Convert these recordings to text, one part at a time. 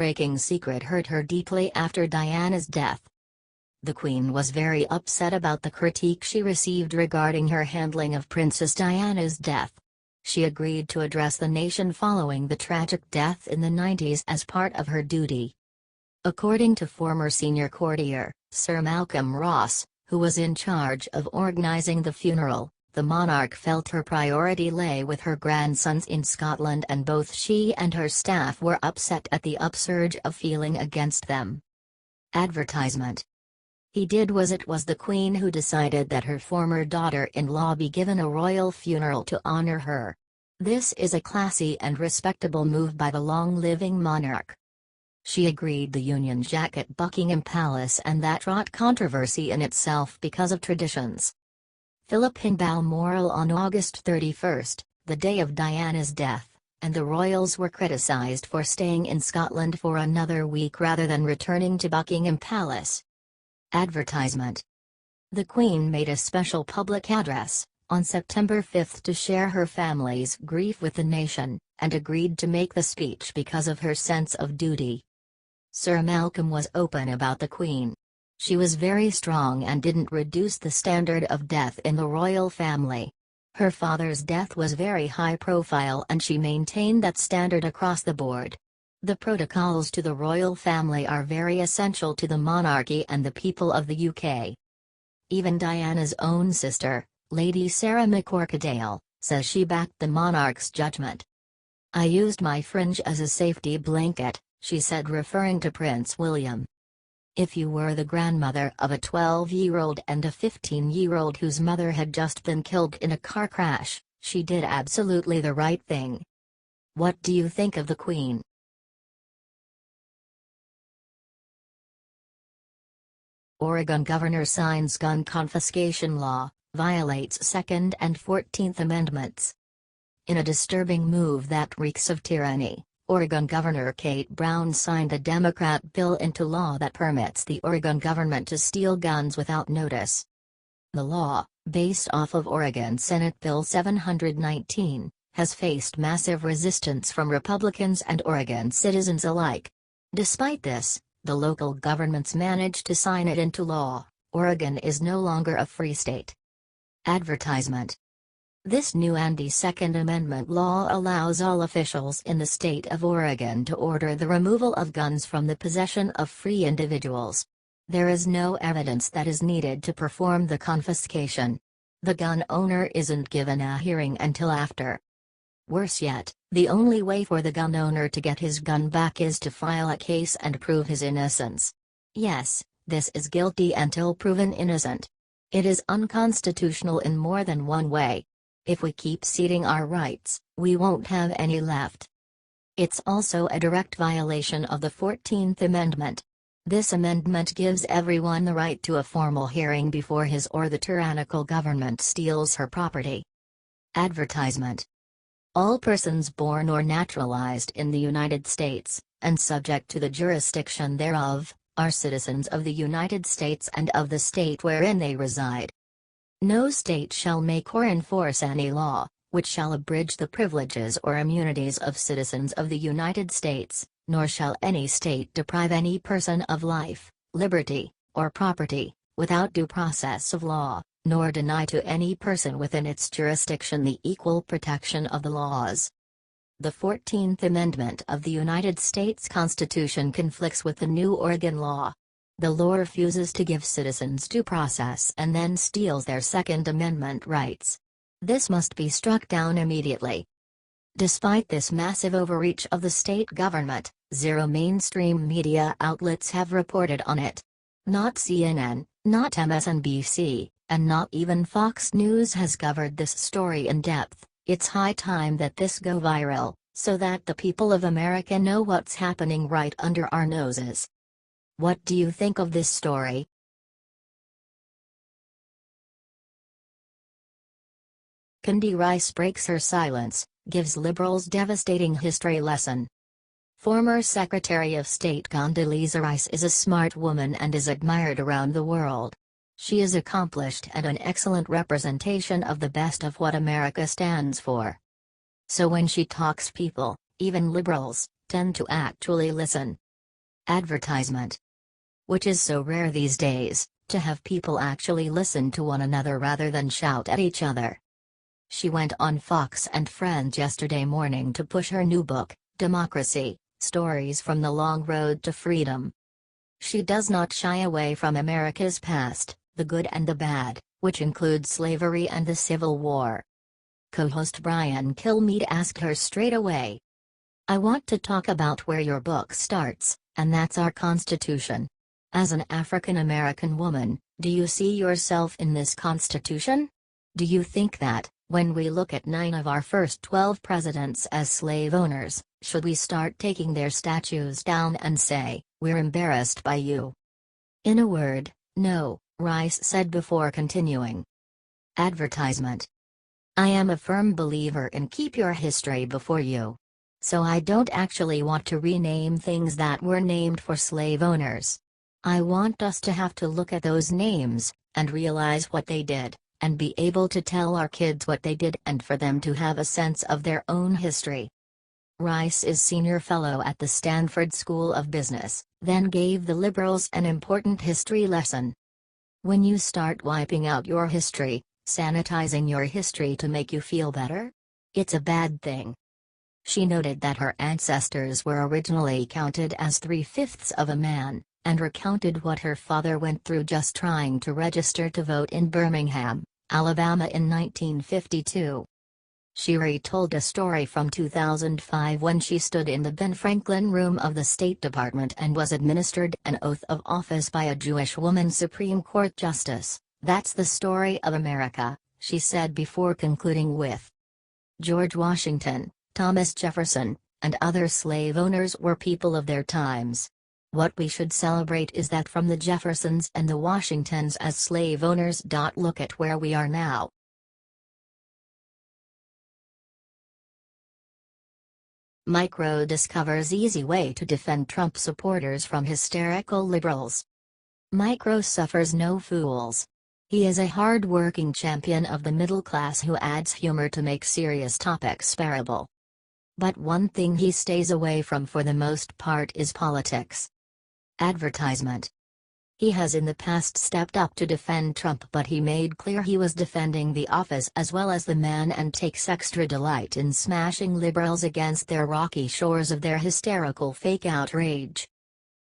heartbreaking secret hurt her deeply after Diana's death. The Queen was very upset about the critique she received regarding her handling of Princess Diana's death. She agreed to address the nation following the tragic death in the 90s as part of her duty. According to former senior courtier, Sir Malcolm Ross, who was in charge of organising the funeral, the monarch felt her priority lay with her grandsons in Scotland, and both she and her staff were upset at the upsurge of feeling against them. Advertisement. It was the Queen who decided that her former daughter-in-law be given a royal funeral to honour her. This is a classy and respectable move by the long-living monarch. She agreed the Union Jack at Buckingham Palace, and that wrought controversy in itself because of traditions. Philip in Balmoral on August 31, the day of Diana's death, and the royals were criticised for staying in Scotland for another week rather than returning to Buckingham Palace. Advertisement. The Queen made a special public address, on September 5 to share her family's grief with the nation, and agreed to make the speech because of her sense of duty. Sir Malcolm was open about the Queen. She was very strong and didn't reduce the standard of death in the royal family. Her father's death was very high profile and she maintained that standard across the board. The protocols to the royal family are very essential to the monarchy and the people of the UK. Even Diana's own sister, Lady Sarah McCorquodale, says she backed the monarch's judgment. "I used my fringe as a safety blanket," she said, referring to Prince William. "If you were the grandmother of a 12-year-old and a 15-year-old whose mother had just been killed in a car crash, she did absolutely the right thing." What do you think of the Queen? Oregon governor signs gun confiscation law, violates 2nd and 14th Amendments. In a disturbing move that reeks of tyranny, Oregon Governor Kate Brown signed a Democrat bill into law that permits the Oregon government to steal guns without notice. The law, based off of Oregon Senate Bill 719, has faced massive resistance from Republicans and Oregon citizens alike. Despite this, the local governments managed to sign it into law. Oregon is no longer a free state. Advertisement. This new anti-Second Amendment law allows all officials in the state of Oregon to order the removal of guns from the possession of free individuals. There is no evidence that is needed to perform the confiscation. The gun owner isn't given a hearing until after. Worse yet, the only way for the gun owner to get his gun back is to file a case and prove his innocence. Yes, this is guilty until proven innocent. It is unconstitutional in more than one way. If we keep ceding our rights, we won't have any left. It's also a direct violation of the 14th Amendment. This amendment gives everyone the right to a formal hearing before his or the tyrannical government steals her property. Advertisement. All persons born or naturalized in the United States, and subject to the jurisdiction thereof, are citizens of the United States and of the state wherein they reside. No state shall make or enforce any law, which shall abridge the privileges or immunities of citizens of the United States, nor shall any state deprive any person of life, liberty, or property, without due process of law, nor deny to any person within its jurisdiction the equal protection of the laws. The 14th Amendment of the United States Constitution conflicts with the new Oregon law. The law refuses to give citizens due process and then steals their Second Amendment rights. This must be struck down immediately. Despite this massive overreach of the state government, zero mainstream media outlets have reported on it. Not CNN, not MSNBC, and not even Fox News has covered this story in depth. It's high time that this go viral, so that the people of America know what's happening right under our noses. What do you think of this story? Condi Rice breaks her silence, gives liberals devastating history lesson. Former Secretary of State Condoleezza Rice is a smart woman and is admired around the world. She is accomplished and an excellent representation of the best of what America stands for. So when she talks, people, even liberals, tend to actually listen. Advertisement. Which is so rare these days, to have people actually listen to one another rather than shout at each other. She went on Fox and Friends yesterday morning to push her new book, Democracy: Stories from the Long Road to Freedom. She does not shy away from America's past, the good and the bad, which includes slavery and the Civil War. Co-host Brian Kilmeade asked her straight away, "I want to talk about where your book starts, and that's our Constitution. As an African American woman, do you see yourself in this Constitution? Do you think that, when we look at 9 of our first 12 presidents as slave owners, should we start taking their statues down and say, 'We're embarrassed by you'?" In a word, no, Rice said before continuing. Advertisement. I am a firm believer in keep your history before you. So I don't actually want to rename things that were named for slave owners. I want us to have to look at those names, and realize what they did, and be able to tell our kids what they did and for them to have a sense of their own history. Rice is senior fellow at the Stanford School of Business, then gave the liberals an important history lesson. When you start wiping out your history, sanitizing your history to make you feel better, it's a bad thing. She noted that her ancestors were originally counted as 3/5 of a man, and recounted what her father went through just trying to register to vote in Birmingham, Alabama in 1952. She retold a story from 2005 when she stood in the Ben Franklin room of the State Department and was administered an oath of office by a Jewish woman Supreme Court Justice. "That's the story of America," she said before concluding with, "George Washington, Thomas Jefferson, and other slave owners were people of their times. What we should celebrate is that from the Jeffersons and the Washingtons as slave owners. Look at where we are now." Micro discovers easy way to defend Trump supporters from hysterical liberals. Micro suffers no fools. He is a hard-working champion of the middle class who adds humor to make serious topics bearable. But one thing he stays away from for the most part is politics. Advertisement. He has in the past stepped up to defend Trump, but he made clear he was defending the office as well as the man and takes extra delight in smashing liberals against their rocky shores of their hysterical fake outrage.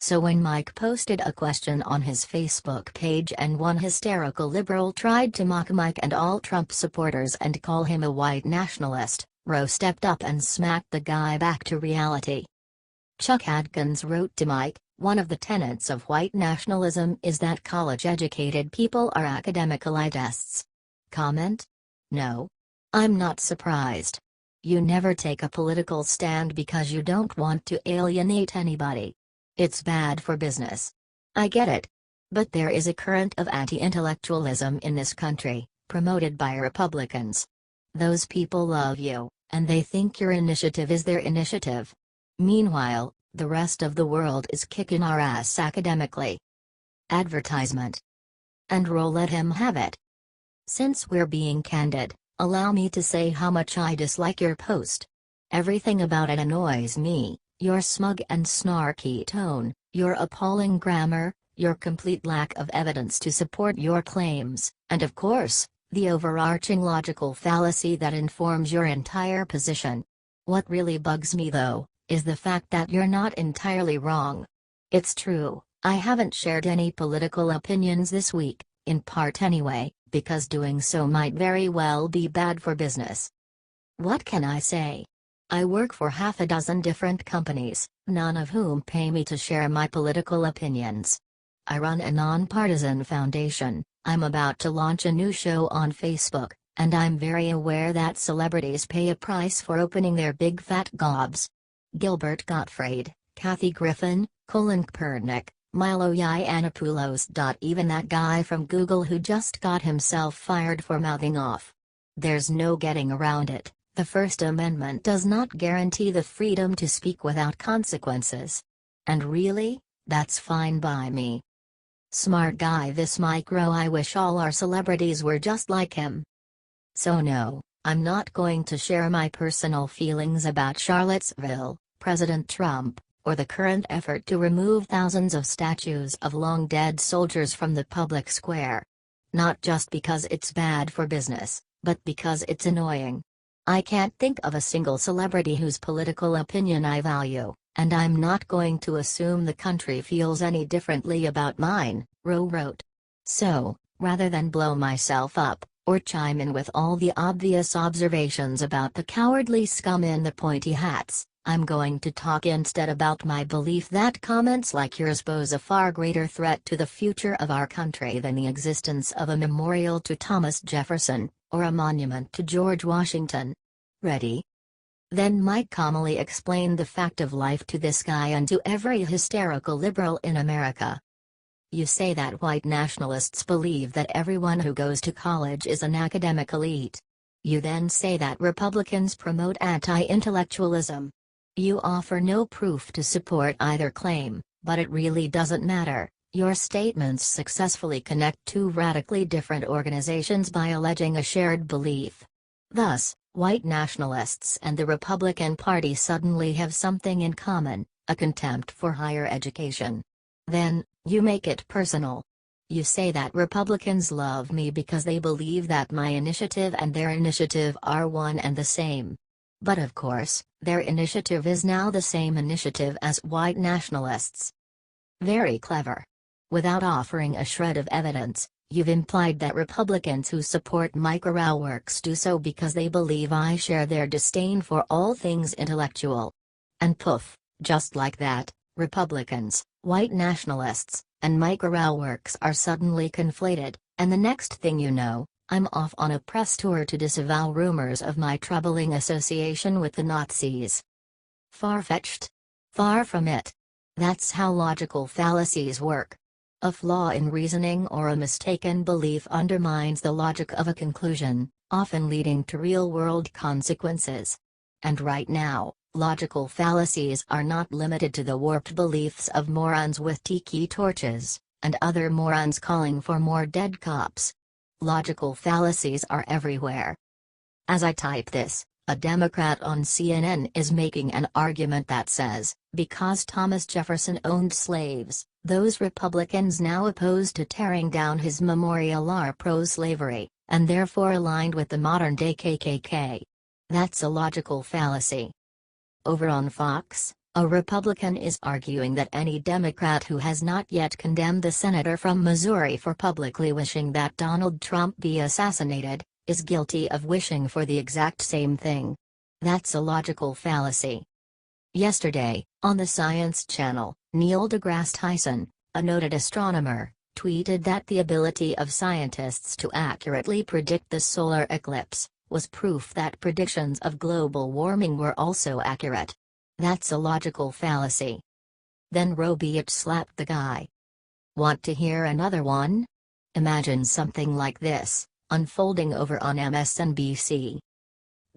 So when Mike posted a question on his Facebook page and one hysterical liberal tried to mock Mike and all Trump supporters and call him a white nationalist, Roe stepped up and smacked the guy back to reality. Chuck Adkins wrote to Mike, "One of the tenets of white nationalism is that college-educated people are academic elitists." Comment? No. I'm not surprised. You never take a political stand because you don't want to alienate anybody. It's bad for business. I get it. But there is a current of anti-intellectualism in this country, promoted by Republicans. Those people love you, and they think your initiative is their initiative. Meanwhile, the rest of the world is kicking our ass academically. Advertisement. And Roe let him have it. Since we're being candid, allow me to say how much I dislike your post. Everything about it annoys me, your smug and snarky tone, your appalling grammar, your complete lack of evidence to support your claims, and of course, the overarching logical fallacy that informs your entire position. What really bugs me though, is the fact that you're not entirely wrong. It's true, I haven't shared any political opinions this week, in part anyway, because doing so might very well be bad for business. What can I say? I work for half a dozen different companies, none of whom pay me to share my political opinions. I run a nonpartisan foundation, I'm about to launch a new show on Facebook, and I'm very aware that celebrities pay a price for opening their big fat gobs. Gilbert Gottfried, Kathy Griffin, Colin Kaepernick, Milo Yiannopoulos. Even that guy from Google who just got himself fired for mouthing off. There's no getting around it, the First Amendment does not guarantee the freedom to speak without consequences. And really, that's fine by me. Smart guy this Mike Roe. I wish all our celebrities were just like him. So no, I'm not going to share my personal feelings about Charlottesville, President Trump, or the current effort to remove thousands of statues of long-dead soldiers from the public square. Not just because it's bad for business, but because it's annoying. I can't think of a single celebrity whose political opinion I value, and I'm not going to assume the country feels any differently about mine, Rowe wrote. So, rather than blow myself up, or chime in with all the obvious observations about the cowardly scum in the pointy hats, I'm going to talk instead about my belief that comments like yours pose a far greater threat to the future of our country than the existence of a memorial to Thomas Jefferson, or a monument to George Washington. Ready? Then Mike calmly explained the fact of life to this guy and to every hysterical liberal in America. You say that white nationalists believe that everyone who goes to college is an academic elite. You then say that Republicans promote anti-intellectualism. You offer no proof to support either claim, but it really doesn't matter. Your statements successfully connect two radically different organizations by alleging a shared belief. Thus, white nationalists and the Republican Party suddenly have something in common, a contempt for higher education. Then, you make it personal. You say that Republicans love me because they believe that my initiative and their initiative are one and the same. But of course, their initiative is now the same initiative as white nationalists. Very clever. Without offering a shred of evidence, you've implied that Republicans who support micro works do so because they believe I share their disdain for all things intellectual. And poof, just like that, Republicans, white nationalists, and micro works are suddenly conflated, and the next thing you know, I'm off on a press tour to disavow rumors of my troubling association with the Nazis. Far-fetched? Far from it. That's how logical fallacies work. A flaw in reasoning or a mistaken belief undermines the logic of a conclusion, often leading to real-world consequences. And right now, logical fallacies are not limited to the warped beliefs of morons with tiki torches, and other morons calling for more dead cops. Logical fallacies are everywhere. As I type this, a Democrat on CNN is making an argument that says, because Thomas Jefferson owned slaves, those Republicans now opposed to tearing down his memorial are pro-slavery, and therefore aligned with the modern-day KKK. That's a logical fallacy. Over on Fox, a Republican is arguing that any Democrat who has not yet condemned the senator from Missouri for publicly wishing that Donald Trump be assassinated, is guilty of wishing for the exact same thing. That's a logical fallacy. Yesterday, on the Science Channel, Neil deGrasse Tyson, a noted astronomer, tweeted that the ability of scientists to accurately predict the solar eclipse was proof that predictions of global warming were also accurate. That's a logical fallacy. Then Roe slapped the guy. Want to hear another one? Imagine something like this, unfolding over on MSNBC.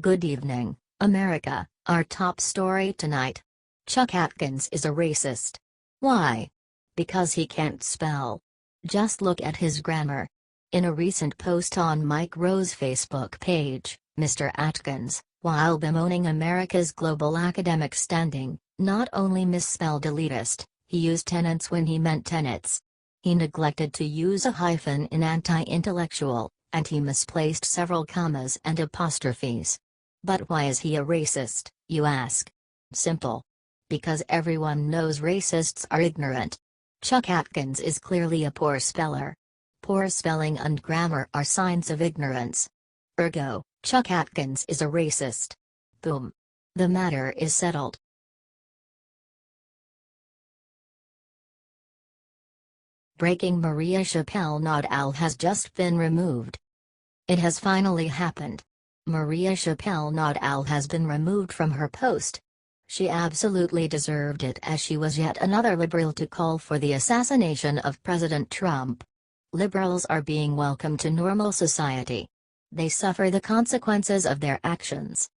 Good evening, America. Our top story tonight. Chuck Atkins is a racist. Why? Because he can't spell. Just look at his grammar. In a recent post on Mike Rowe's Facebook page, Mr. Atkins, while bemoaning America's global academic standing, not only misspelled elitist, he used tenants when he meant tenets. He neglected to use a hyphen in anti-intellectual, and he misplaced several commas and apostrophes. But why is he a racist, you ask? Simple. Because everyone knows racists are ignorant. Chuck Atkins is clearly a poor speller. Poor spelling and grammar are signs of ignorance. Ergo, Chuck Atkins is a racist. Boom. The matter is settled. Breaking: Maria Chappelle Nadal has just been removed. It has finally happened. Maria Chappelle Nadal has been removed from her post. She absolutely deserved it, as she was yet another liberal to call for the assassination of President Trump. Liberals are being welcomed to normal society. They suffer the consequences of their actions.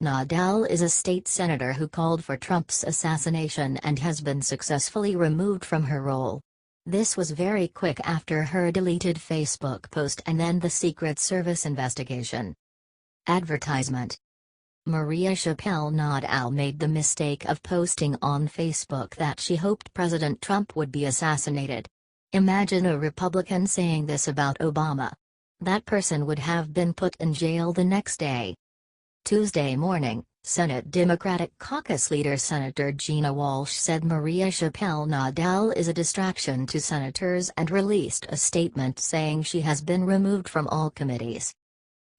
Nadal is a state senator who called for Trump's assassination and has been successfully removed from her role. This was very quick after her deleted Facebook post and then the Secret Service investigation. Advertisement. Maria Chappelle Nadal made the mistake of posting on Facebook that she hoped President Trump would be assassinated. Imagine a Republican saying this about Obama. That person would have been put in jail the next day. Tuesday morning, Senate Democratic Caucus leader Senator Gina Walsh said Maria Chappelle Nadal is a distraction to senators and released a statement saying she has been removed from all committees.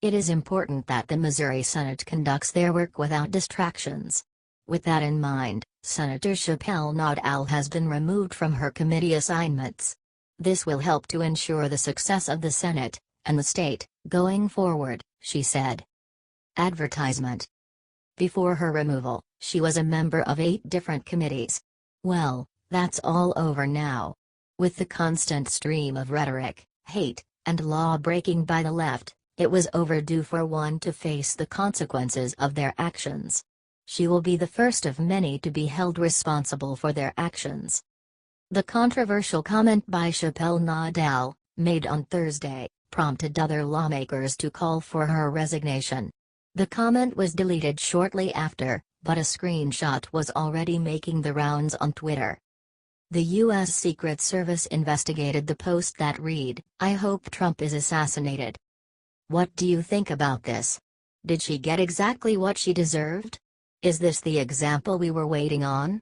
It is important that the Missouri Senate conducts their work without distractions. With that in mind, Senator Chappelle Nadal has been removed from her committee assignments. This will help to ensure the success of the Senate and the state going forward, she said. Advertisement. Before her removal, she was a member of 8 different committees. Well, that's all over now. With the constant stream of rhetoric, hate, and law-breaking by the left, it was overdue for one to face the consequences of their actions. She will be the first of many to be held responsible for their actions. The controversial comment by Chappelle Nadal, made on Thursday, prompted other lawmakers to call for her resignation. The comment was deleted shortly after, but a screenshot was already making the rounds on Twitter. The U.S. Secret Service investigated the post that read, "I hope Trump is assassinated." What do you think about this? Did she get exactly what she deserved? Is this the example we were waiting on?